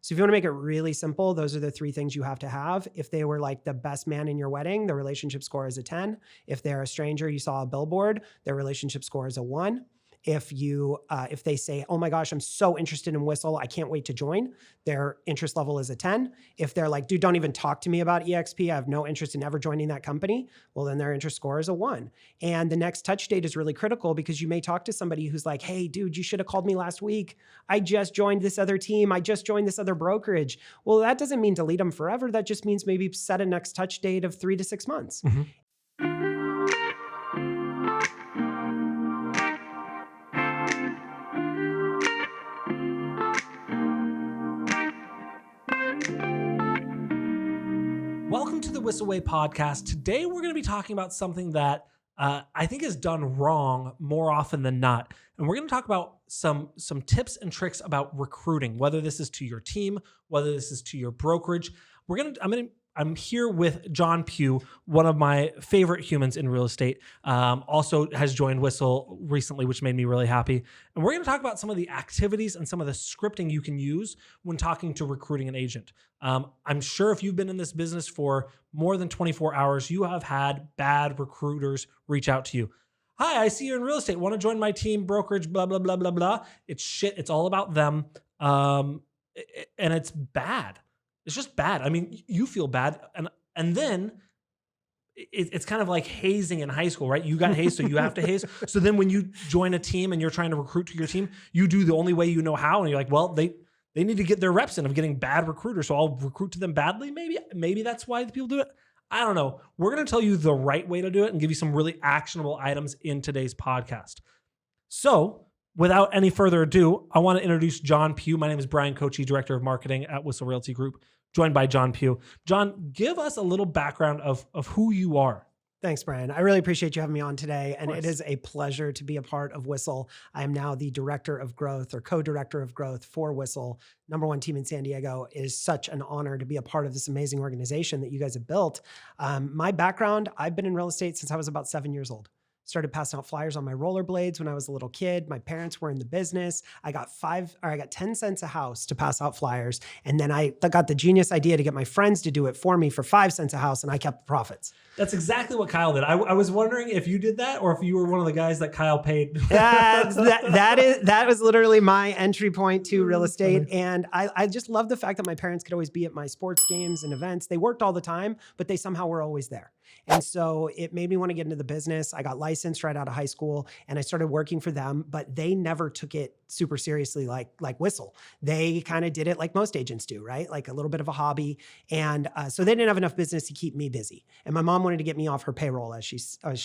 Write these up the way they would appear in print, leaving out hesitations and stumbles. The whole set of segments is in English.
So if you want to make it really simple, those are the three things you have to have. If they were like the best man in your wedding, the relationship score is a 10. If they're a stranger you saw a billboard, their relationship score is a 1. If they say, oh my gosh, I'm so interested in Whissel, I can't wait to join, their interest level is a 10. If they're like, dude, don't even talk to me about EXP, I have no interest in ever joining that company, well, then their interest score is a 1. And the next touch date is really critical because you may talk to somebody who's like, hey, dude, you should have called me last week. I just joined this other team. I just joined this other brokerage. Well, that doesn't mean delete them forever. That just means maybe set a next touch date of 3 to 6 months. Mm-hmm. Welcome to the Whissel Way Podcast. Today, we're going to be talking about something that I think is done wrong more often than not. And we're going to talk about some tips and tricks about recruiting, whether this is to your team, whether this is to your brokerage. I'm here with Jon Pugh, one of my favorite humans in real estate. Also has joined Whissel recently, which made me really happy. And we're going to talk about some of the activities and some of the scripting you can use when talking to recruiting an agent. I'm sure if you've been in this business for more than 24 hours, you have had bad recruiters reach out to you. Hi, I see you're in real estate. Want to join my team, brokerage, blah, blah, blah, blah, blah. It's shit. It's all about them. And it's bad. It's just bad. I mean, you feel bad. And then it's kind of like hazing in high school, right? You got hazed, so you have to haze. So then when you join a team and you're trying to recruit to your team, you do the only way you know how. And you're like, well, they need to get their reps in of getting bad recruiters. So I'll recruit to them badly. Maybe that's why the people do it. I don't know. We're going to tell you the right way to do it and give you some really actionable items in today's podcast. So without any further ado, I want to introduce Jon Pugh. My name is Bryan Koci, Director of Marketing at Whissel Realty Group, joined by Jon Pugh. Jon, give us a little background of who you are. Thanks, Bryan. I really appreciate you having me on today. And it is a pleasure to be a part of Whissel. I am now the Director of Growth or Co-Director of Growth for Whissel, #1 team in San Diego. It is such an honor to be a part of this amazing organization that you guys have built. My background, I've been in real estate since I was about 7 years old. Started passing out flyers on my rollerblades when I was a little kid. My parents were in the business. I got 10 cents a house to pass out flyers. And then I got the genius idea to get my friends to do it for me for 5 cents a house, and I kept the profits. That's exactly what Kyle did. I was wondering if you did that or if you were one of the guys that Kyle paid. That was literally my entry point to real estate. And I just love the fact that my parents could always be at my sports games and events. They worked all the time, but they somehow were always there. And so it made me want to get into the business. I got licensed right out of high school and I started working for them, but they never took it super seriously like Whissel. They kind of did it like most agents do, right? Like a little bit of a hobby. And so they didn't have enough business to keep me busy. And my mom wanted to get me off her payroll, as she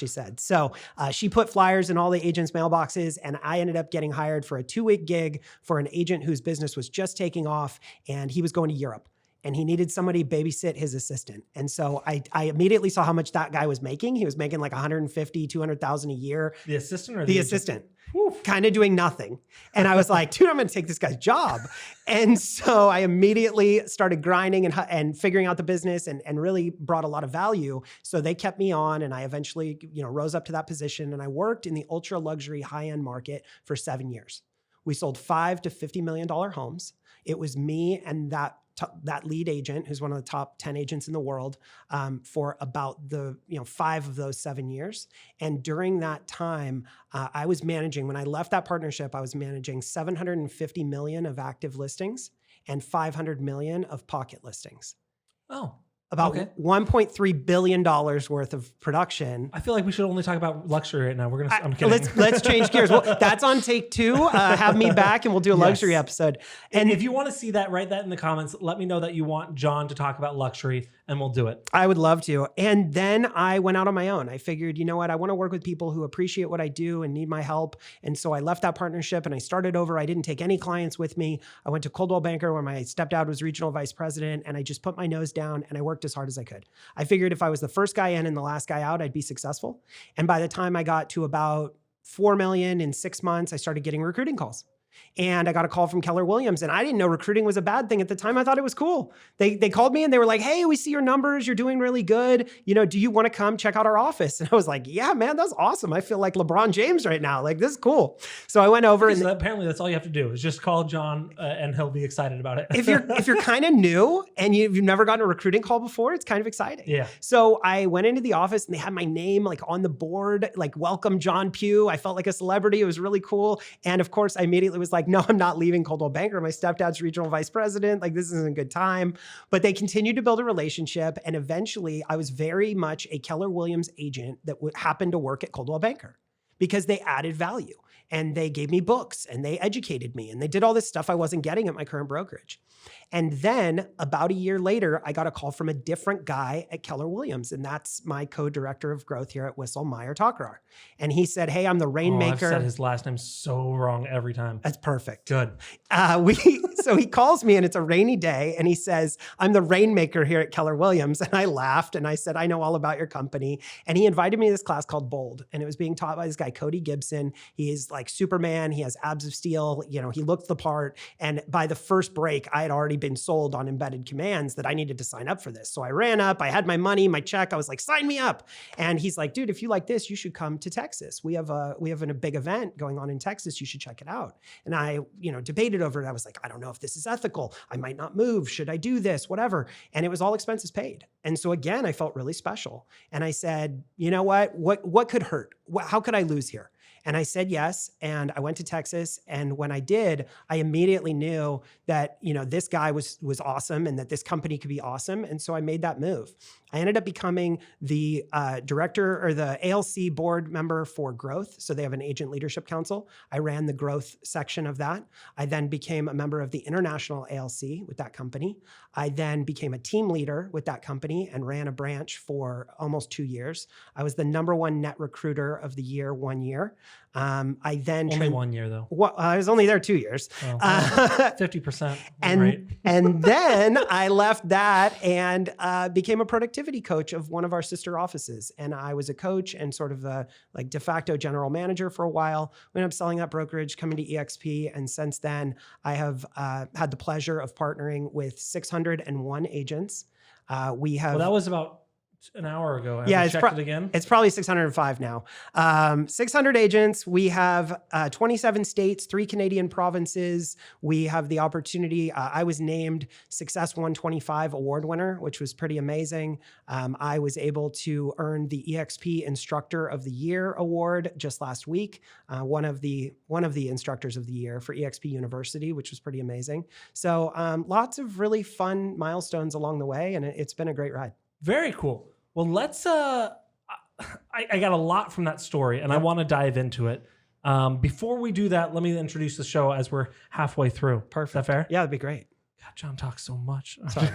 said. So she put flyers in all the agents' mailboxes, and I ended up getting hired for a 2-week gig for an agent whose business was just taking off, and he was going to Europe. And he needed somebody to babysit his assistant. And so I immediately saw how much that guy was making. He was making like $150,000, $200,000 a year. The assistant or the assistant? Kind of doing nothing. And I was like, dude, I'm going to take this guy's job. And so I immediately started grinding and figuring out the business and really brought a lot of value. So they kept me on, and I eventually, rose up to that position. And I worked in the ultra luxury high-end market for 7 years. We sold $5 to $50 million homes. It was me and that lead agent, who's one of the top 10 agents in the world, for about the 5 of those 7 years. And during that time, I was managing, when I left that partnership, I was managing 750 million of active listings and 500 million of pocket listings. Oh, about $1.3 billion worth of production. I feel like we should only talk about luxury right now. I'm kidding. Let's change gears. Well, that's on take 2. Have me back and we'll do a luxury episode. And if you want to see that, write that in the comments. Let me know that you want Jon to talk about luxury and we'll do it. I would love to. And then I went out on my own. I figured, you know what? I want to work with people who appreciate what I do and need my help. And so I left that partnership and I started over. I didn't take any clients with me. I went to Coldwell Banker, where my stepdad was regional vice president, and I just put my nose down and I worked as hard as I could. I figured if I was the first guy in and the last guy out, I'd be successful. And by the time I got to about 4 million in 6 months, I started getting recruiting calls. And I got a call from Keller Williams, and I didn't know recruiting was a bad thing at the time. I thought it was cool. They called me and they were like, hey, we see your numbers. You're doing really good. Do you want to come check out our office? And I was like, yeah, man, that's awesome. I feel like LeBron James right now. Like, this is cool. So I went over and apparently that's all you have to do is just call John and he'll be excited about it. if you're kind of new and you've never gotten a recruiting call before, it's kind of exciting. Yeah. So I went into the office and they had my name like on the board, like welcome Jon Pugh. I felt like a celebrity. It was really cool. And of course I immediately was like, no, I'm not leaving Coldwell Banker. My stepdad's regional vice president. Like, this isn't a good time. But they continued to build a relationship. And eventually I was very much a Keller Williams agent that happened to work at Coldwell Banker because they added value and they gave me books and they educated me and they did all this stuff I wasn't getting at my current brokerage. And then about a year later, I got a call from a different guy at Keller Williams. And that's my co-director of growth here at Whissel, Meyer Takrar. And he said, hey, I'm the rainmaker. I've said his last name so wrong every time. That's perfect. Good. So he calls me and it's a rainy day and he says, I'm the rainmaker here at Keller Williams. And I laughed and I said, I know all about your company. And he invited me to this class called Bold. And it was being taught by this guy, Cody Gibson. He is like Superman. He has abs of steel. He looked the part. And by the first break, I had already been sold on embedded commands that I needed to sign up for this. So I ran up, I had my money, my check. I was like, sign me up. And he's like, dude, if you like this, you should come to Texas. We have a big event going on in Texas. You should check it out. And I, debated over it. I was like, I don't know if this is ethical. I might not move. Should I do this? Whatever. And it was all expenses paid. And so again, I felt really special. And I said, you know what could hurt? How could I lose here? And I said yes. And I went to Texas. And when I did, I immediately knew that, this guy was awesome and that this company could be awesome. And so I made that move. I ended up becoming the director or the ALC board member for growth. So they have an agent leadership council. I ran the growth section of that. I then became a member of the international ALC with that company. I then became a team leader with that company and ran a branch for almost 2 years. I was the #1 net recruiter of the year 1 year. I then only 1 year though. Well, I was only there 2 years. 50%. And then I left that and became a productivity coach of one of our sister offices. And I was a coach and sort of the de facto general manager for a while. We ended up selling that brokerage, coming to EXP. And since then, I have had the pleasure of partnering with 601 agents. Well, that was about an hour ago. Yeah, it's checked it again. It's probably 605 now. 600 agents. We have 27 states, 3 Canadian provinces. We have the opportunity. I was named Success 125 award winner, which was pretty amazing. I was able to earn the EXP Instructor of the Year award just last week. One of the instructors of the year for EXP University, which was pretty amazing. So lots of really fun milestones along the way, and it's been a great ride. Very cool. Well, let's, I got a lot from that story and I want to dive into it. Before we do that, let me introduce the show as we're halfway through. Perfect. Is that fair? Yeah, that'd be great. God, John talks so much. Sorry.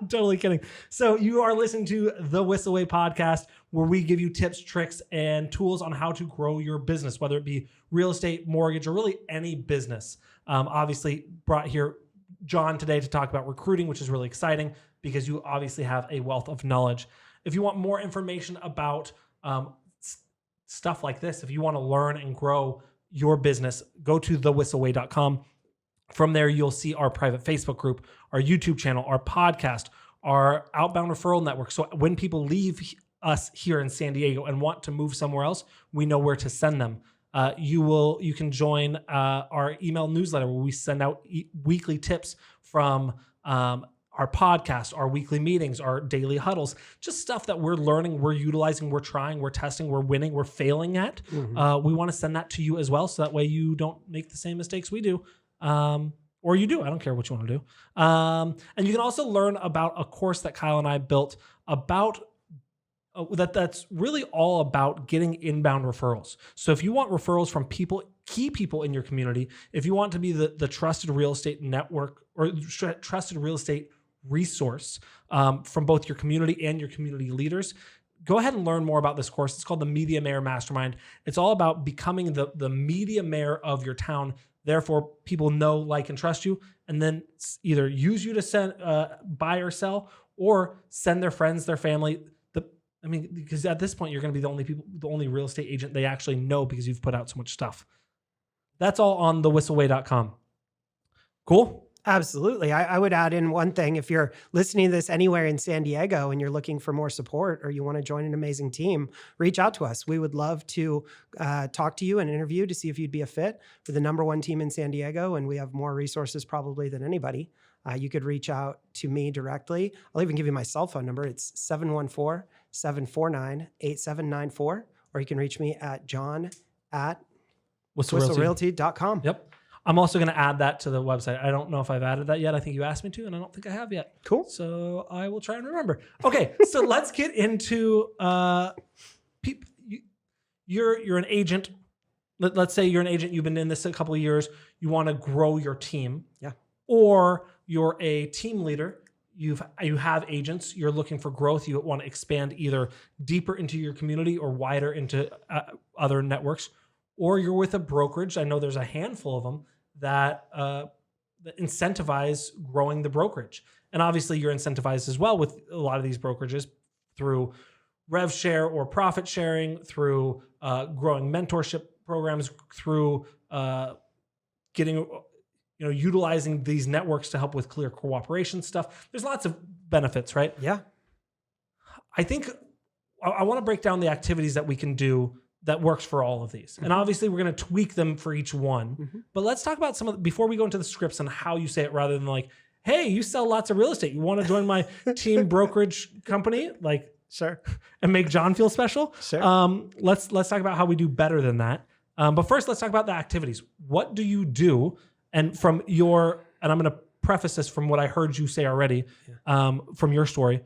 I'm totally kidding. So you are listening to the Whissel Way Podcast, where we give you tips, tricks, and tools on how to grow your business, whether it be real estate, mortgage, or really any business. Obviously brought here John today to talk about recruiting, which is really exciting because you obviously have a wealth of knowledge. If you want more information about stuff like this, if you want to learn and grow your business, go to thewhisselway.com. From there, you'll see our private Facebook group, our YouTube channel, our podcast, our outbound referral network. So when people leave us here in San Diego and want to move somewhere else, we know where to send them. You can join our email newsletter where we send out weekly tips from our podcast, our weekly meetings, our daily huddles, just stuff that we're learning, we're utilizing, we're trying, we're testing, we're winning, we're failing at. Mm-hmm. We want to send that to you as well, so that way you don't make the same mistakes we do. Or you do. I don't care what you want to do. And you can also learn about a course that Kyle and I built about that's really all about getting inbound referrals. So if you want referrals from key people in your community, if you want to be the trusted real estate network or trusted real estate resource from both your community and your community leaders, go ahead and learn more about this course. It's called the Media Mayor Mastermind. It's all about becoming the media mayor of your town. Therefore, people know, like, and trust you, and then either use you to send, buy or sell, or send their friends, their family. Because at this point, you're going to be the only real estate agent they actually know because you've put out so much stuff. That's all on thewhisselway.com. Cool. Absolutely. I would add in one thing. If you're listening to this anywhere in San Diego and you're looking for more support or you want to join an amazing team, reach out to us. We would love to talk to you and interview to see if you'd be a fit for the #1 team in San Diego. And we have more resources probably than anybody. You could reach out to me directly. I'll even give you my cell phone number. It's 714-749-8794. Or you can reach me at john@whisselrealty.com. Yep. I'm also going to add that to the website. I don't know if I've added that yet. I think you asked me to, and I don't think I have yet. Cool. So I will try and remember. Okay, so let's get into you're an agent. Let's say you're an agent. You've been in this a couple of years. You want to grow your team. Yeah. Or you're a team leader. You have agents. You're looking for growth. You want to expand either deeper into your community or wider into other networks. Or you're with a brokerage. I know there's a handful of them that incentivize growing the brokerage. And obviously you're incentivized as well with a lot of these brokerages through rev share or profit sharing, through growing mentorship programs, through utilizing these networks to help with clear cooperation stuff. There's lots of benefits, right? Yeah. I think I want to break down the activities that we can do that works for all of these. And obviously we're going to tweak them for each one, but let's talk about some of before we go into the scripts and how you say it rather than like, hey, you sell lots of real estate. You want to join my team brokerage company? Like, sure. And make John feel special. Sure. Let's talk about how we do better than that. But first let's talk about the activities. What do you do? And and I'm going to preface this from what I heard you say already, from your story,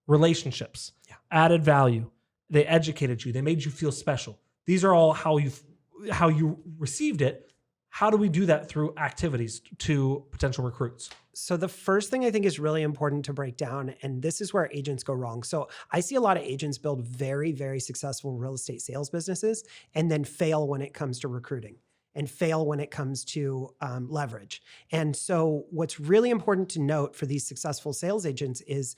relationships, added value. They educated you. They made you feel special. These are all how you received it. How do we do that through activities to potential recruits? So the first thing I think is really important to break down, and this is where agents go wrong. So I see a lot of agents build very, very successful real estate sales businesses and then fail when it comes to recruiting and fail when it comes to leverage. And so what's really important to note for these successful sales agents is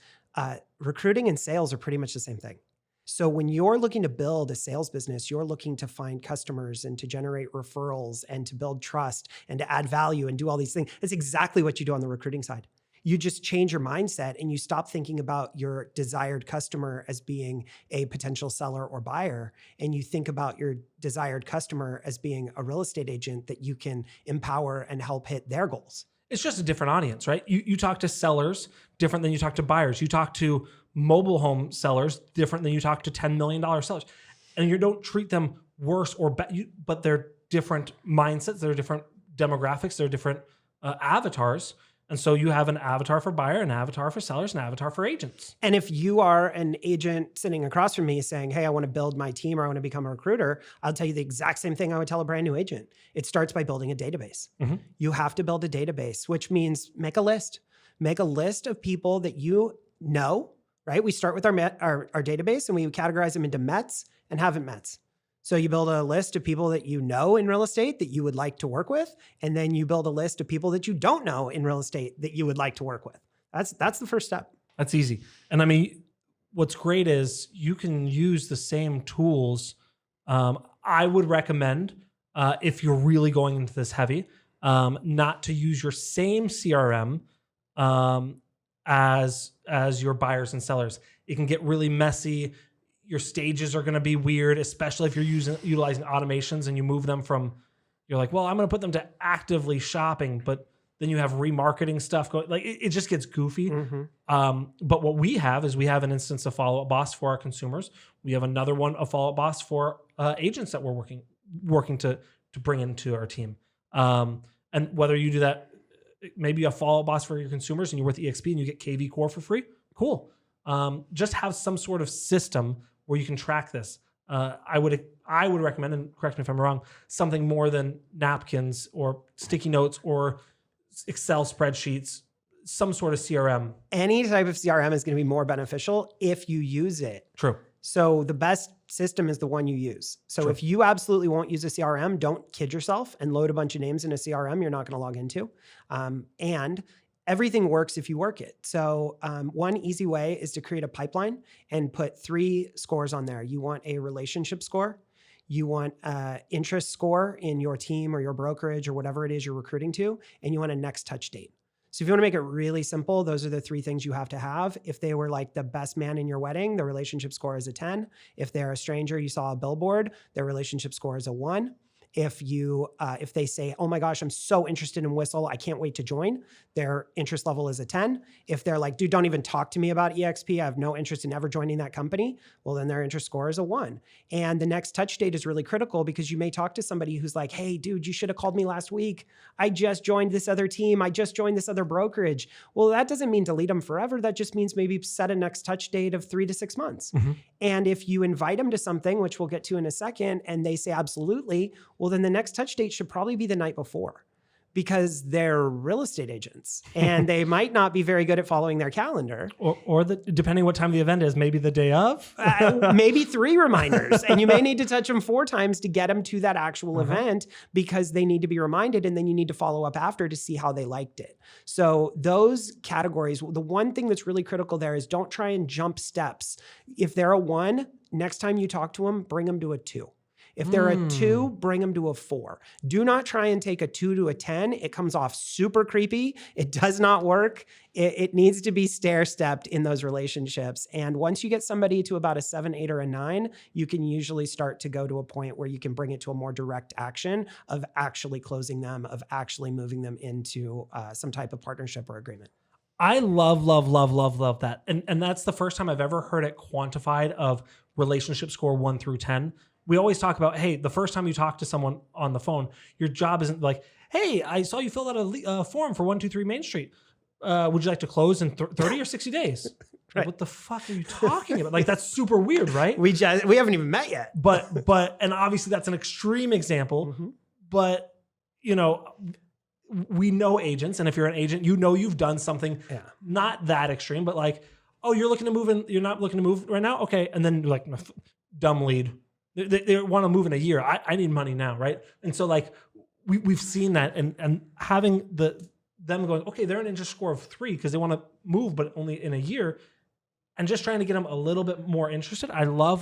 recruiting and sales are pretty much the same thing. So when you're looking to build a sales business, you're looking to find customers and to generate referrals and to build trust and to add value and do all these things. It's exactly what you do on the recruiting side. You just change your mindset and you stop thinking about your desired customer as being a potential seller or buyer. And you think about your desired customer as being a real estate agent that you can empower and help hit their goals. It's just a different audience, right? You talk to sellers different than you talk to buyers. You talk to mobile home sellers different than you talk to $10 million sellers. And you don't treat them worse or better, but they're different mindsets. They're different demographics. They're different avatars. And so you have an avatar for buyer, an avatar for sellers, an avatar for agents. And if you are an agent sitting across from me saying, hey, I want to build my team or I want to become a recruiter, I'll tell you the exact same thing I would tell a brand new agent. It starts by building a database. You have to build a database, which means make a list. Make a list of people that you know, right? We start with our database and we categorize them into Mets and haven't Mets. So you build a list of people that you know in real estate that you would like to work with. And then you build a list of people that you don't know in real estate that you would like to work with. That's the first step. That's easy. And I mean, what's great is you can use the same tools. I would recommend, if you're really going into this heavy, not to use your same CRM as your buyers and sellers. It can get really messy. Your stages are going to be weird, especially if you're utilizing automations and you move them from, you're like, well, I'm going to put them to actively shopping, but then you have remarketing stuff going, like it just gets goofy. But what we have is we have an instance of Follow Up Boss for our consumers. We have another one, a Follow Up Boss for agents that we're working to bring into our team. And whether you do that, maybe a Follow Up Boss for your consumers and you're with EXP and you get KV Core for free, cool. Just have some sort of system where you can track this. I would recommend, and correct me if I'm wrong, something more than napkins or sticky notes or Excel spreadsheets, some sort of CRM. Any type of CRM is going to be more beneficial if you use it. True. So the best system is the one you use. So if you absolutely won't use a CRM, don't kid yourself and load a bunch of names in a CRM you're not going to log into. And everything works if you work it. So one easy way is to create a pipeline and put 3 scores on there. You want a relationship score, you want an interest score in your team or your brokerage or whatever it is you're recruiting to, and you want a next touch date. So if you want to make it really simple, those are the 3 things you have to have. If they were like the best man in your wedding, the relationship score is a 10. If they're a stranger you saw a billboard, their relationship score is a 1. If they say, oh my gosh, I'm so interested in Whissel, I can't wait to join, their interest level is a 10. If they're like, dude, don't even talk to me about EXP, I have no interest in ever joining that company, well, then their interest score is a 1. And the next touch date is really critical because you may talk to somebody who's like, hey, dude, you should have called me last week. I just joined this other team. I just joined this other brokerage. Well, that doesn't mean delete them forever. That just means maybe set a next touch date of 3 to 6 months. And if you invite them to something, which we'll get to in a second, and they say absolutely, well, then the next touch date should probably be the night before, because they're real estate agents and they might not be very good at following their calendar. Or depending what time the event is, maybe the day of. Maybe 3 reminders. And you may need to touch them 4 times to get them to that actual event, because they need to be reminded, and then you need to follow up after to see how they liked it. So those categories, the one thing that's really critical there is don't try and jump steps. If they're a 1, next time you talk to them, bring them to a 2. If they're a 2, bring them to a 4. Do not try and take a 2 to a 10. It comes off super creepy. It does not work. It needs to be stair-stepped in those relationships. And once you get somebody to about a 7, 8, or a 9, you can usually start to go to a point where you can bring it to a more direct action of actually closing them, of actually moving them into some type of partnership or agreement. I love that. And that's the first time I've ever heard it quantified of relationship score 1 through 10. We always talk about, hey, the first time you talk to someone on the phone, your job isn't like, hey, I saw you fill out a form for 123 Main Street. Would you like to close in 30 or 60 days? Right. What the fuck are you talking about? Like, that's super weird, right? We haven't even met yet. But and obviously that's an extreme example. But you know, we know agents, and if you're an agent, you know you've done something not that extreme, but like, oh, you're looking to move in, you're not looking to move right now, okay, and then you're like, dumb lead. They want to move in a year. I need money now, right? And so like we've seen that, and having them going, okay, they're an interest score of 3 because they want to move, but only in a year, and just trying to get them a little bit more interested. I love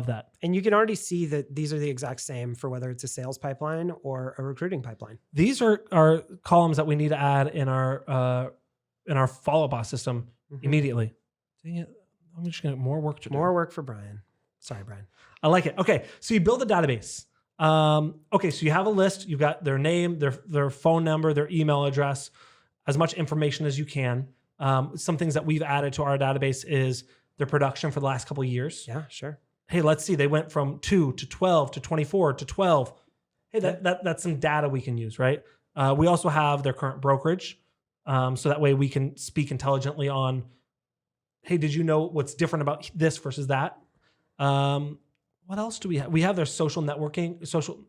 that. And you can already see that these are the exact same for whether it's a sales pipeline or a recruiting pipeline. These are columns that we need to add in our follow boss system immediately. Dang it, I'm just gonna more work to do. More work for Brian. Sorry, Brian. I like it. Okay, so you build a database. Okay, so you have a list. You've got their name, their phone number, their email address, as much information as you can. Some things that we've added to our database is their production for the last couple of years. Yeah, sure. Hey, let's see. They went from 2 to 12 to 24 to 12. Hey, that's some data we can use, right? We also have their current brokerage. So that way we can speak intelligently on, hey, did you know what's different about this versus that? What else do we have? We have their social networking, social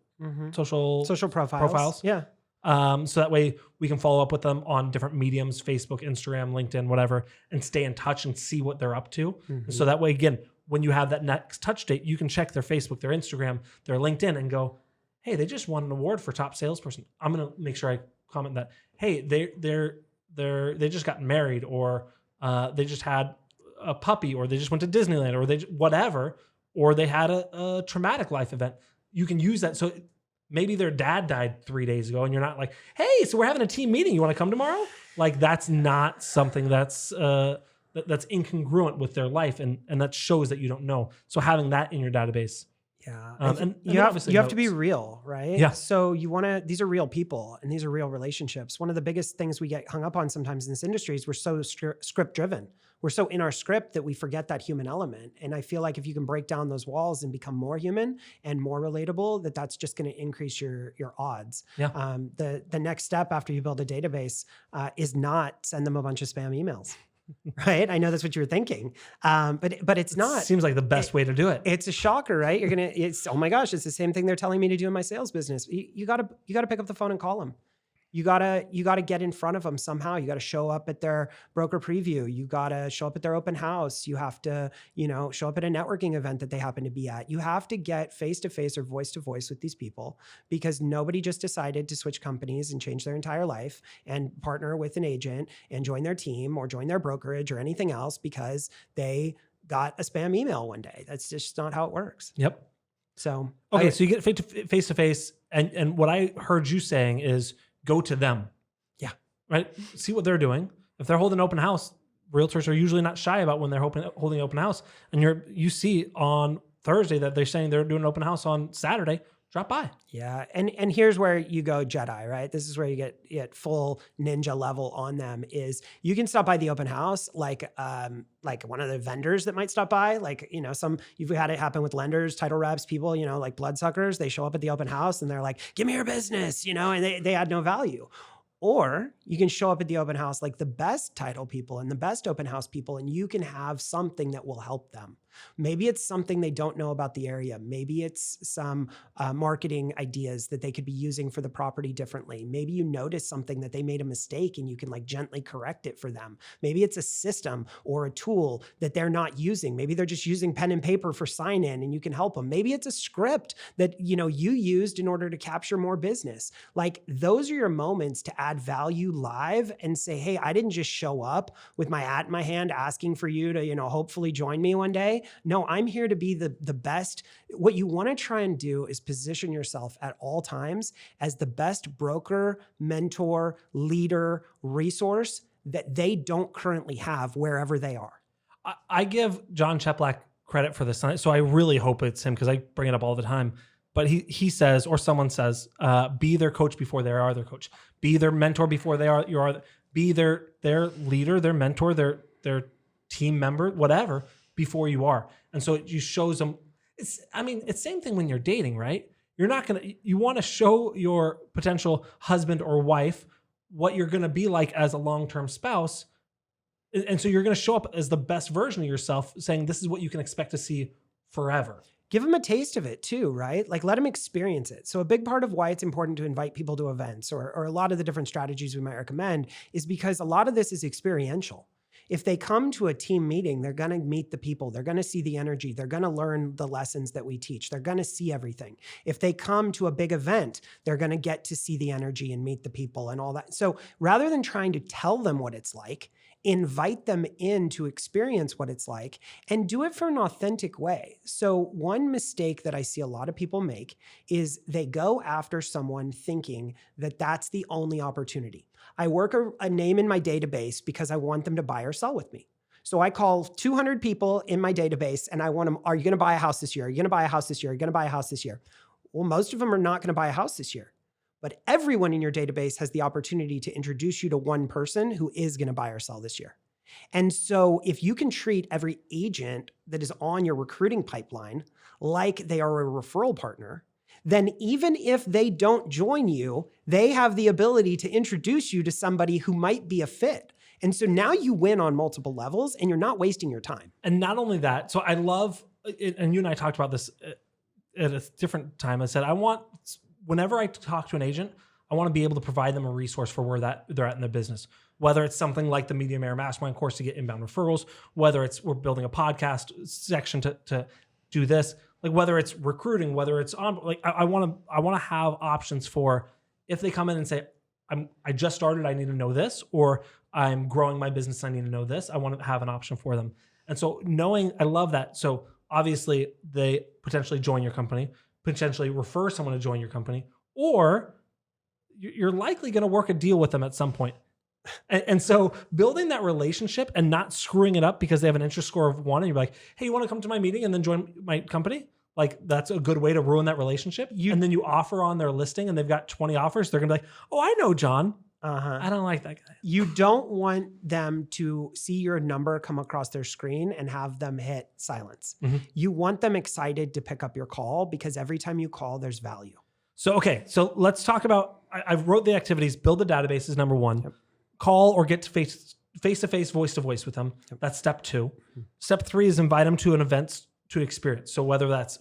profiles. Yeah. So that way we can follow up with them on different mediums, Facebook, Instagram, LinkedIn, whatever, and stay in touch and see what they're up to. So that way, again, when you have that next touch date, you can check their Facebook, their Instagram, their LinkedIn, and go, hey, they just won an award for top salesperson. I'm going to make sure I comment that, hey, they just got married, or they just had a puppy, or they just went to Disneyland, or whatever, or they had a traumatic life event. You can use that. So maybe their dad died 3 days ago, and you're not like, hey, so we're having a team meeting. You want to come tomorrow? Like, that's not something that's incongruent with their life, and that shows that you don't know. So having that in your database. Yeah. And you have to be real, right? Yeah. So these are real people, and these are real relationships. One of the biggest things we get hung up on sometimes in this industry is we're so script driven. We're so in our script that we forget that human element. And I feel like if you can break down those walls and become more human and more relatable, that's just going to increase your odds. Yeah. The next step after you build a database is not send them a bunch of spam emails. Right? I know that's what you were thinking. But it's not. Seems like the best way to do it. It's a shocker, right? It's, oh my gosh, it's the same thing they're telling me to do in my sales business. You gotta pick up the phone and call them. You gotta get in front of them somehow. You gotta show up at their broker preview. You gotta show up at their open house. You have to, show up at a networking event that they happen to be at. You have to get face to face or voice to voice with these people, because nobody just decided to switch companies and change their entire life and partner with an agent and join their team or join their brokerage or anything else because they got a spam email one day. That's just not how it works. Yep. So, okay, so you get face to face, and what I heard you saying is go to them. Yeah. Right? See what they're doing. If they're holding an open house, realtors are usually not shy about when they're holding an open house. And you see on Thursday that they're saying they're doing an open house on Saturday, drop by. Yeah. And here's where you go Jedi, right? This is where you get full ninja level on them is you can stop by the open house like one of the vendors that might stop by. Like, you've had it happen with lenders, title reps, people, like bloodsuckers. They show up at the open house and they're like, give me your business, and they add no value. Or you can show up at the open house like the best title people and the best open house people, and you can have something that will help them. Maybe it's something they don't know about the area. Maybe it's some marketing ideas that they could be using for the property differently. Maybe you notice something that they made a mistake and you can like gently correct it for them. Maybe it's a system or a tool that they're not using. Maybe they're just using pen and paper for sign in and you can help them. Maybe it's a script that you used in order to capture more business. Like those are your moments to add value live and say, hey, I didn't just show up with my hat in my hand asking for you to, hopefully join me one day. No, I'm here to be the best. What you want to try and do is position yourself at all times as the best broker, mentor, leader, resource that they don't currently have wherever they are. I give John Cheplack credit for this. So I really hope it's him because I bring it up all the time. But he says, or someone says, be their coach before they are their coach. Be their mentor before you are. Be their leader, their mentor, their team member, whatever, before you are. And so it just shows them. It's same thing when you're dating, right? You want to show your potential husband or wife what you're going to be like as a long-term spouse. And so you're going to show up as the best version of yourself, saying this is what you can expect to see forever. Give them a taste of it too, right? Like let them experience it. So a big part of why it's important to invite people to events or a lot of the different strategies we might recommend is because a lot of this is experiential. If they come to a team meeting, they're going to meet the people. They're going to see the energy. They're going to learn the lessons that we teach. They're going to see everything. If they come to a big event, they're going to get to see the energy and meet the people and all that. So rather than trying to tell them what it's like, invite them in to experience what it's like and do it for an authentic way. So one mistake that I see a lot of people make is they go after someone thinking that that's the only opportunity. I work a name in my database because I want them to buy or sell with me. So I call 200 people in my database and I want them, are you going to buy a house this year? Are you going to buy a house this year? Are you going to buy a house this year? Well, most of them are not going to buy a house this year. But everyone in your database has the opportunity to introduce you to one person who is going to buy or sell this year. And so if you can treat every agent that is on your recruiting pipeline like they are a referral partner, then even if they don't join you, they have the ability to introduce you to somebody who might be a fit. And so now you win on multiple levels and you're not wasting your time. And not only that, so I love, and you and I talked about this at a different time. I said, whenever I talk to an agent, I want to be able to provide them a resource for where they're at in their business. Whether it's something like the Media Mayor Mastermind course to get inbound referrals, whether it's we're building a podcast section to do this, like whether it's recruiting, whether it's on, like I want to have options for if they come in and say, I just started, I need to know this, or I'm growing my business, I need to know this. I want to have an option for them. And so I love that. So obviously they potentially join your company, potentially refer someone to join your company, or you're likely going to work a deal with them at some point. And so building that relationship and not screwing it up because they have an interest score of 1 and you're like, hey, you want to come to my meeting and then join my company? Like that's a good way to ruin that relationship. And then you offer on their listing and they've got 20 offers. They're going to be like, oh, I know John. I don't like that guy. You don't want them to see your number come across their screen and have them hit silence. Mm-hmm. You want them excited to pick up your call because every time you call, there's value. So, okay. So let's talk about, I wrote the activities, build the database is number 1. Yep. Call or get to face-to-face, voice-to-voice with them. Yep. That's step 2. Mm-hmm. Step 3 is invite them to an event to experience. So whether that's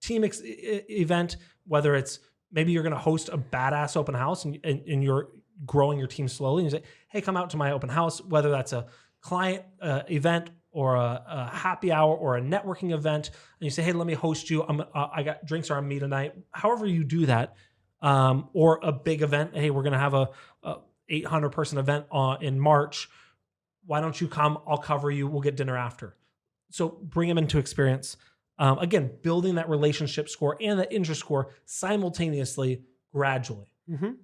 team event, whether it's maybe you're going to host a badass open house and you're growing your team slowly and you say, hey, come out to my open house, whether that's a client event or a happy hour or a networking event. And you say, hey, let me host you. I got drinks are on me tonight. However you do that, or a big event. Hey, we're going to have a 800 person event in March. Why don't you come? I'll cover you. We'll get dinner after. So bring them into experience. Again, building that relationship score and that interest score simultaneously, gradually.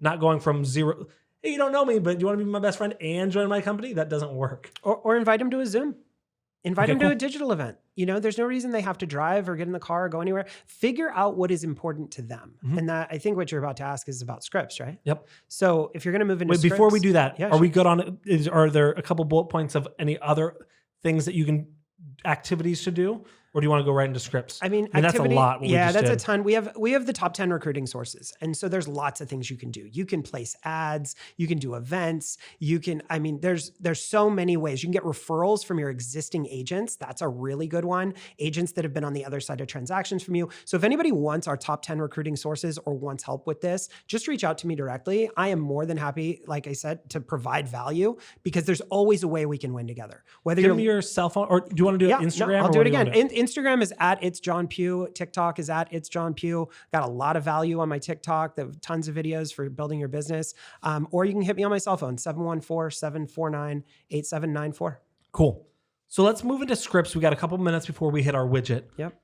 Not going from zero, hey, you don't know me, but do you want to be my best friend and join my company? That doesn't work. Or invite them to a Zoom. Invite them cool. to a digital event. There's no reason they have to drive or get in the car or go anywhere. Figure out what is important to them. And that, I think what you're about to ask is about scripts, right? Yep. So if you're going to move into Wait, scripts, before we do that, yeah, are we good on it? Are there a couple bullet points of any other things that you can, activities to do? Or do you want to go right into scripts? I mean, that's a lot. That's a ton. We have the top 10 recruiting sources. And so there's lots of things you can do. You can place ads, you can do events, there's so many ways. You can get referrals from your existing agents. That's a really good one. Agents that have been on the other side of transactions from you. So if anybody wants our top 10 recruiting sources or wants help with this, just reach out to me directly. I am more than happy, like I said, to provide value because there's always a way we can win together. Give me your cell phone, or do you want to do it Instagram? No, I'll do it again. Instagram is at It's Jon Pugh. TikTok is at It's Jon Pugh. Got a lot of value on my TikTok. There are tons of videos for building your business. Or you can hit me on my cell phone, 714-749-8794. Cool. So let's move into scripts. We got a couple minutes before we hit our widget. Yep.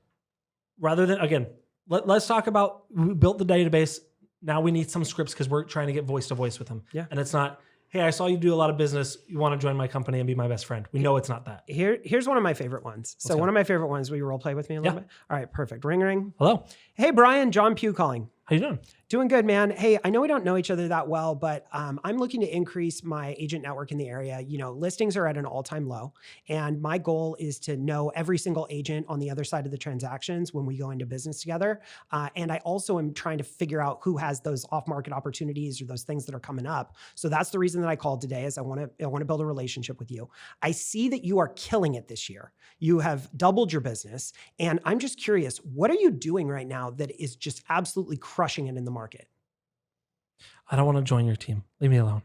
Rather than, again, let's talk about, we built the database. Now we need some scripts because we're trying to get voice to voice with them. Yeah. And it's not, hey, I saw you do a lot of business. You want to join my company and be my best friend. We know it's not that. Here's one of my favorite ones. So one of my favorite ones, will you role play with me a little bit? All right, perfect. Ring, ring. Hello. Hey, Bryan, Jon Pugh calling. How you doing? Doing good, man. Hey, I know we don't know each other that well, but I'm looking to increase my agent network in the area. Listings are at an all-time low, and my goal is to know every single agent on the other side of the transactions when we go into business together. And I also am trying to figure out who has those off-market opportunities or those things that are coming up. So that's the reason that I called today, is I want to build a relationship with you. I see that you are killing it this year. You have doubled your business, and I'm just curious, what are you doing right now that is just absolutely crushing it in the market? I don't want to join your team. Leave me alone.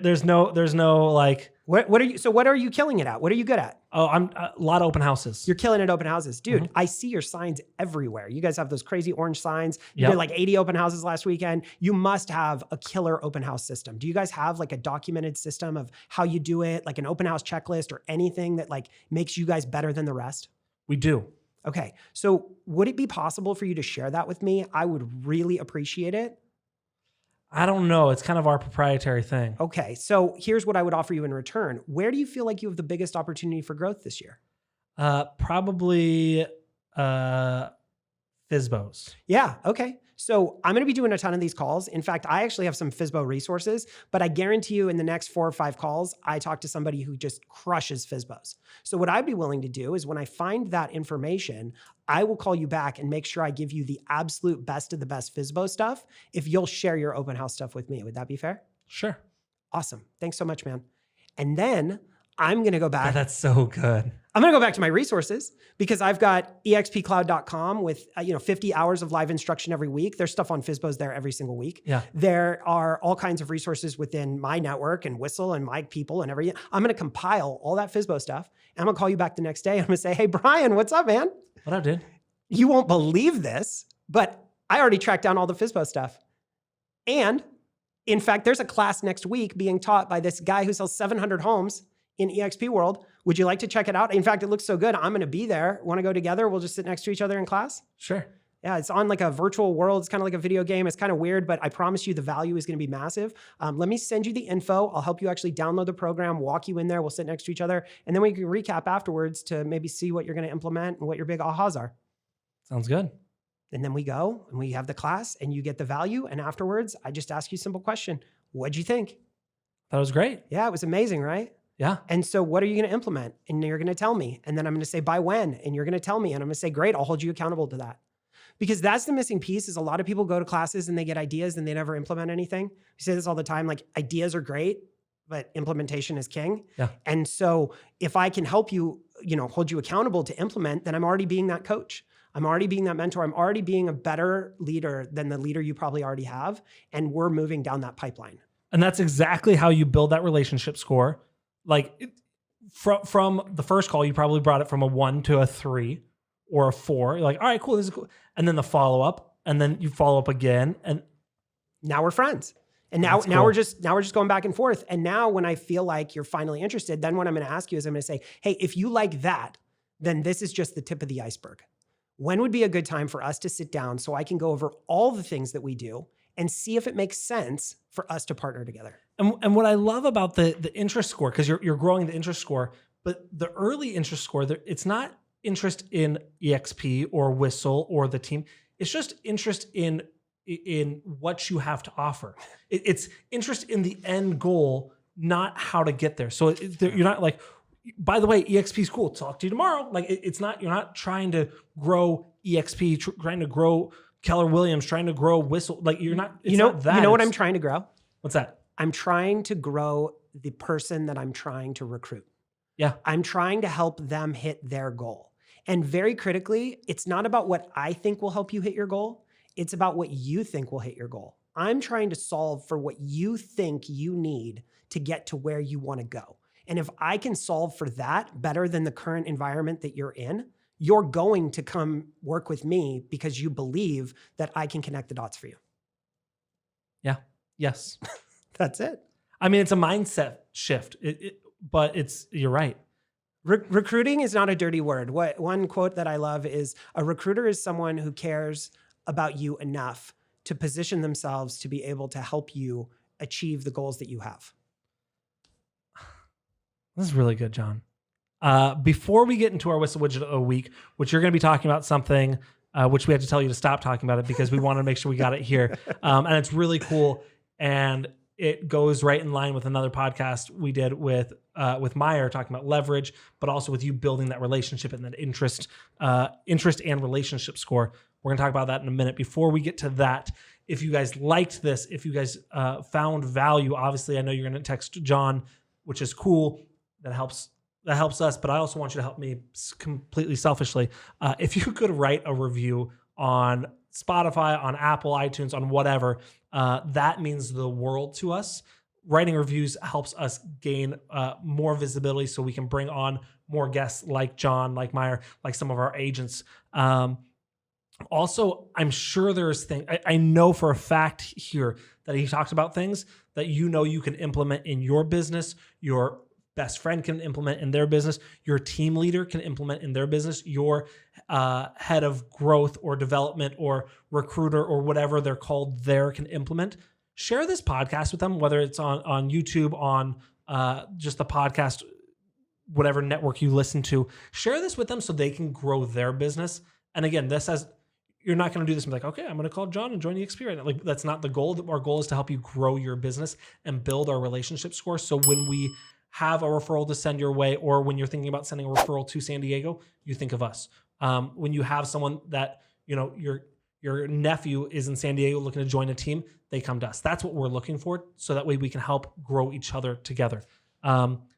There's no like. What are you killing it at? What are you good at? Oh, I'm a lot of open houses. You're killing it open houses. Dude, I see your signs everywhere. You guys have those crazy orange signs. You did like 80 open houses last weekend. You must have a killer open house system. Do you guys have like a documented system of how you do it? Like an open house checklist or anything that like makes you guys better than the rest? We do. Okay. So would it be possible for you to share that with me? I would really appreciate it. I don't know. It's kind of our proprietary thing. Okay. So here's what I would offer you in return. Where do you feel like you have the biggest opportunity for growth this year? Probably FSBOs. Yeah. Okay. So I'm going to be doing a ton of these calls. In fact, I actually have some FSBO resources, but I guarantee you in the next 4 or 5 calls, I talk to somebody who just crushes FSBOs. So what I'd be willing to do is when I find that information, I will call you back and make sure I give you the absolute best of the best FSBO stuff if you'll share your open house stuff with me. Would that be fair? Sure. Awesome. Thanks so much, man. And then I'm going to go back. That's so good. I'm going to go back to my resources because I've got expcloud.com with 50 hours of live instruction every week. There's stuff on FSBOs there every single week. Yeah. There are all kinds of resources within my network and Whissel and my people and everything. I'm going to compile all that FSBO stuff and I'm going to call you back the next day. I'm going to say, hey, Bryan, what's up, man? What up, dude? You won't believe this, but I already tracked down all the FSBO stuff. And in fact, there's a class next week being taught by this guy who sells 700 homes in EXP world. Would you like to check it out? In fact, it looks so good. I'm going to be there. Want to go together? We'll just sit next to each other in class. Sure. Yeah, it's on like a virtual world. It's kind of like a video game. It's kind of weird, but I promise you the value is going to be massive. Let me send you the info. I'll help you actually download the program, walk you in there. We'll sit next to each other. And then we can recap afterwards to maybe see what you're going to implement and what your big ahas are. Sounds good. And then we go and we have the class and you get the value. And afterwards, I just ask you a simple question. What'd you think? That was great. Yeah, it was amazing, right? Yeah. And so what are you going to implement? And you're going to tell me. And then I'm going to say, by when? And you're going to tell me. And I'm going to say, great, I'll hold you accountable to that. Because that's the missing piece is a lot of people go to classes and they get ideas and they never implement anything. We say this all the time, like ideas are great, but implementation is king. Yeah. And so if I can help you, hold you accountable to implement, then I'm already being that coach. I'm already being that mentor. I'm already being a better leader than the leader you probably already have. And we're moving down that pipeline. And that's exactly how you build that relationship score. Like from the first call, you probably brought it from a 1 to a 3 or a 4. You're like, all right, cool, this is cool. And then the follow-up, and then you follow up again. And now we're friends. And now we're just going back and forth. And now when I feel like you're finally interested, then what I'm going to ask you is I'm going to say, hey, if you like that, then this is just the tip of the iceberg. When would be a good time for us to sit down so I can go over all the things that we do and see if it makes sense for us to partner together? And what I love about the interest score, because you're growing the interest score, but the early interest score, it's not interest in EXP or Whissel or the team. It's just interest in what you have to offer. It's interest in the end goal, not how to get there. So you're not like, by the way, EXP is cool. Talk to you tomorrow. Like it's not. You're not trying to grow EXP, trying to grow Keller Williams, trying to grow Whissel. Like you're not. It's not that. You know what I'm trying to grow? What's that? I'm trying to grow the person that I'm trying to recruit. Yeah. I'm trying to help them hit their goal. And very critically, it's not about what I think will help you hit your goal. It's about what you think will hit your goal. I'm trying to solve for what you think you need to get to where you want to go. And if I can solve for that better than the current environment that you're in, you're going to come work with me because you believe that I can connect the dots for you. Yeah. Yes. That's it. I mean, it's a mindset shift, but you're right. Recruiting is not a dirty word. One quote that I love is, a recruiter is someone who cares about you enough to position themselves to be able to help you achieve the goals that you have. This is really good, John. Before we get into our Whissel Widget of the Week, which you're going to be talking about something which we had to tell you to stop talking about it because we wanted to make sure we got it here. And it's really cool. And it goes right in line with another podcast we did with Meyer talking about leverage, but also with you building that relationship and that interest and relationship score. We're going to talk about that in a minute. Before we get to that, if you guys liked this, if you guys found value, obviously I know you're going to text John, which is cool. That helps us, but I also want you to help me completely selfishly. If you could write a review on Spotify, on Apple, iTunes, on whatever, that means the world to us. Writing reviews helps us gain more visibility so we can bring on more guests like John, like Meyer, like some of our agents. Also, I'm sure there's things, I know for a fact here that he talks about things that you can implement in your business, your best friend can implement in their business, your team leader can implement in their business, your head of growth or development or recruiter or whatever they're called there can implement. Share this podcast with them, whether it's on YouTube, on just the podcast, whatever network you listen to. Share this with them so they can grow their business. And again, you're not going to do this and be like, okay, I'm going to call John and join EXP right now. Like, that's not the goal. Our goal is to help you grow your business and build our relationship score. So when we have a referral to send your way, or when you're thinking about sending a referral to San Diego, you think of us. When you have someone that, your nephew is in San Diego looking to join a team, they come to us. That's what we're looking for. So that way we can help grow each other together.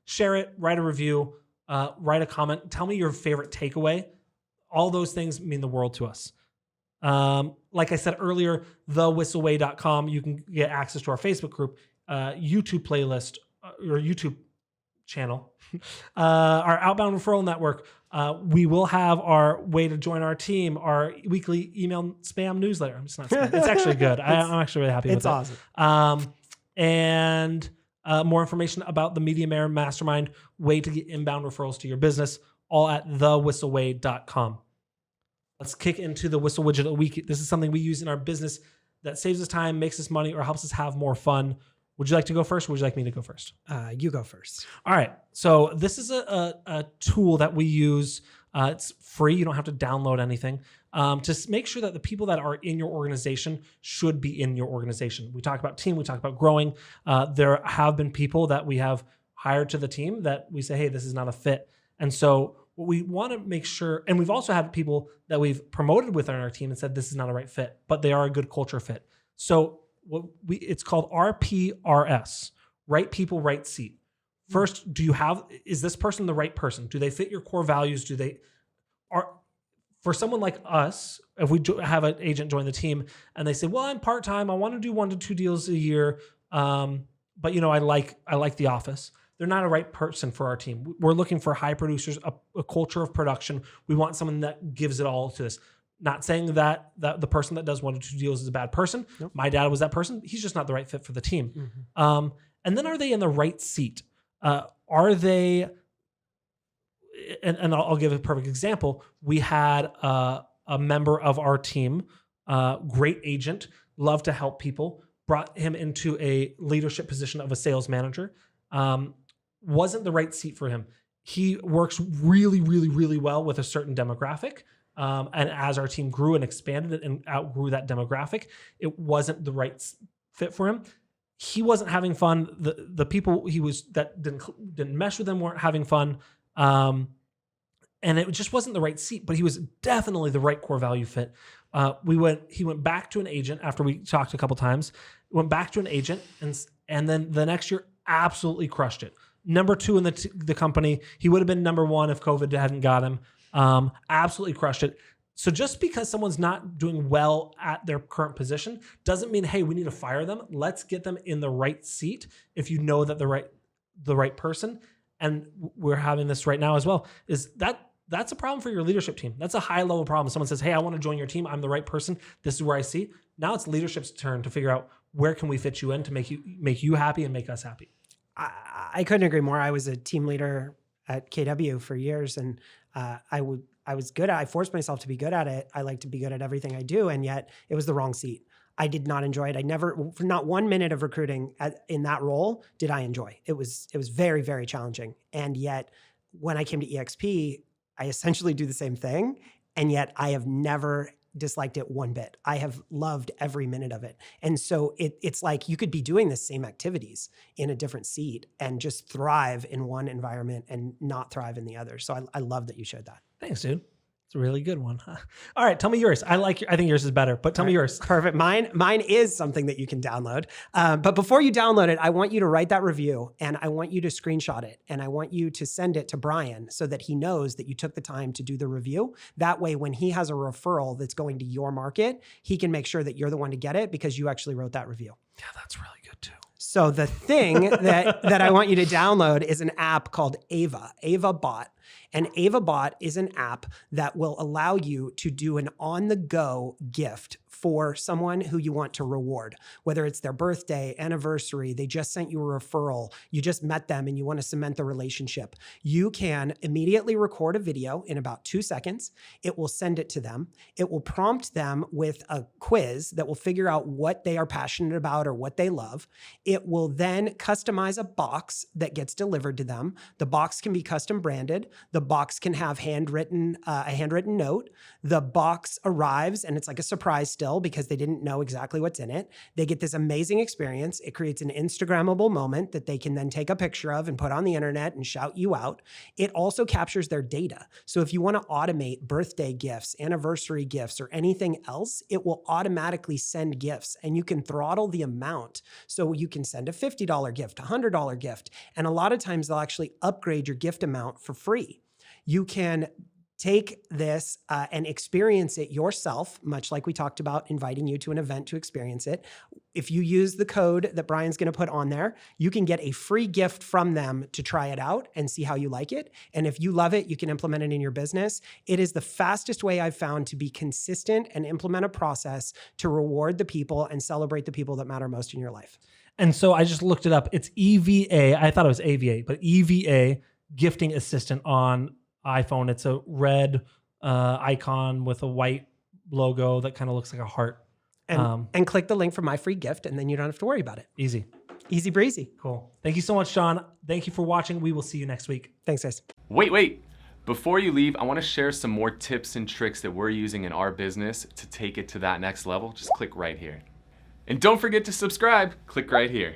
Share it, write a review, write a comment. Tell me your favorite takeaway. All those things mean the world to us. Like I said earlier, thewhisselway.com, you can get access to our Facebook group, YouTube playlist, or YouTube channel, our outbound referral network. We will have our way to join our team, our weekly email spam newsletter. I'm just not spam. It's actually good. I'm actually really happy with it. It's awesome. And more information about the Media Mayor Mastermind, way to get inbound referrals to your business, all at thewhisselway.com. Let's kick into the Whissel Widget of the Week. This is something we use in our business that saves us time, makes us money, or helps us have more fun. Would you like to go first, or would you like me to go first? You go first. All right. So this is a tool that we use. It's free. You don't have to download anything. To make sure that the people that are in your organization should be in your organization. We talk about team. We talk about growing. There have been people that we have hired to the team that we say, hey, this is not a fit. And so what we want to make sure, and we've also had people that we've promoted within our team and said, this is not a right fit, but they are a good culture fit. So it's called RPRS, right people, right seat. First, is this person the right person? Do they fit your core values? For someone like us, if we have an agent join the team and they say, well, I'm part-time, I want to do 1 to 2 deals a year, but I like the office. They're not a right person for our team. We're looking for high producers, a culture of production. We want someone that gives it all to this. Not saying that the person that does 1 to 2 deals is a bad person. Nope. My dad was that person. He's just not the right fit for the team. Mm-hmm. And then are they in the right seat? and I'll give a perfect example. We had a member of our team, great agent, loved to help people, brought him into a leadership position of a sales manager. Wasn't the right seat for him. He works really, really, really well with a certain demographic. And as our team grew and expanded and outgrew that demographic, it wasn't the right fit for him. He wasn't having fun. The people that didn't mesh with him weren't having fun. And it just wasn't the right seat, but he was definitely the right core value fit. He went back to an agent after we talked a couple times, went back to an agent and then the next year absolutely crushed it. Number 2 in the company. He would have been number 1 if COVID hadn't got him. Absolutely crushed it. So just because someone's not doing well at their current position doesn't mean, hey, we need to fire them. Let's get them in the right seat. If you know that the right person, and we're having this right now as well, that's a problem for your leadership team. That's a high level problem. Someone says, hey, I want to join your team. I'm the right person. This is where I see. Now it's leadership's turn to figure out where can we fit you in to make you happy and make us happy. I couldn't agree more. I was a team leader at KW for years, and I was good at, I forced myself to be good at it. I like to be good at everything I do. And yet it was the wrong seat. I did not enjoy it. For not 1 minute of recruiting in that role did I enjoy. It was very, very challenging. And yet when I came to EXP, I essentially do the same thing. And yet I have never disliked it one bit. I have loved every minute of it. And so it's like you could be doing the same activities in a different seat and just thrive in one environment and not thrive in the other. So I love that you shared that. Thanks, dude. It's a really good one. All right, tell me yours. I think yours is better, but tell me yours. Perfect. Mine is something that you can download. But before you download it, I want you to write that review and I want you to screenshot it and I want you to send it to Bryan so that he knows that you took the time to do the review. That way, when he has a referral that's going to your market, he can make sure that you're the one to get it because you actually wrote that review. Yeah, that's really good too. So the thing that I want you to download is an app called Ava Bot. And Ava Bot is an app that will allow you to do an on-the-go gift for someone who you want to reward, whether it's their birthday, anniversary, they just sent you a referral, you just met them and you want to cement the relationship. You can immediately record a video in about 2 seconds. It will send it to them. It will prompt them with a quiz that will figure out what they are passionate about or what they love. It will then customize a box that gets delivered to them. The box can be custom branded. The box can have a handwritten note. The box arrives and it's like a surprise still because they didn't know exactly what's in it. They get this amazing experience. It creates an Instagrammable moment that they can then take a picture of and put on the internet and shout you out. It also captures their data. So if you want to automate birthday gifts, anniversary gifts, or anything else, it will automatically send gifts and you can throttle the amount. So you can send a $50 gift, a $100 gift. And a lot of times they'll actually upgrade your gift amount for free. You can take this and experience it yourself, much like we talked about inviting you to an event to experience it. If you use the code that Bryan's going to put on there, you can get a free gift from them to try it out and see how you like it. And if you love it, you can implement it in your business. It is the fastest way I've found to be consistent and implement a process to reward the people and celebrate the people that matter most in your life. And so I just looked it up. It's EVA. I thought it was AVA, but EVA Gifting Assistant on iPhone. It's a red icon with a white logo that kind of looks like a heart. And click the link for my free gift, and then you don't have to worry about it. Easy. Easy breezy. Cool. Thank you so much, Jon. Thank you for watching. We will see you next week. Thanks, guys. Wait. Before you leave, I want to share some more tips and tricks that we're using in our business to take it to that next level. Just click right here. And don't forget to subscribe. Click right here.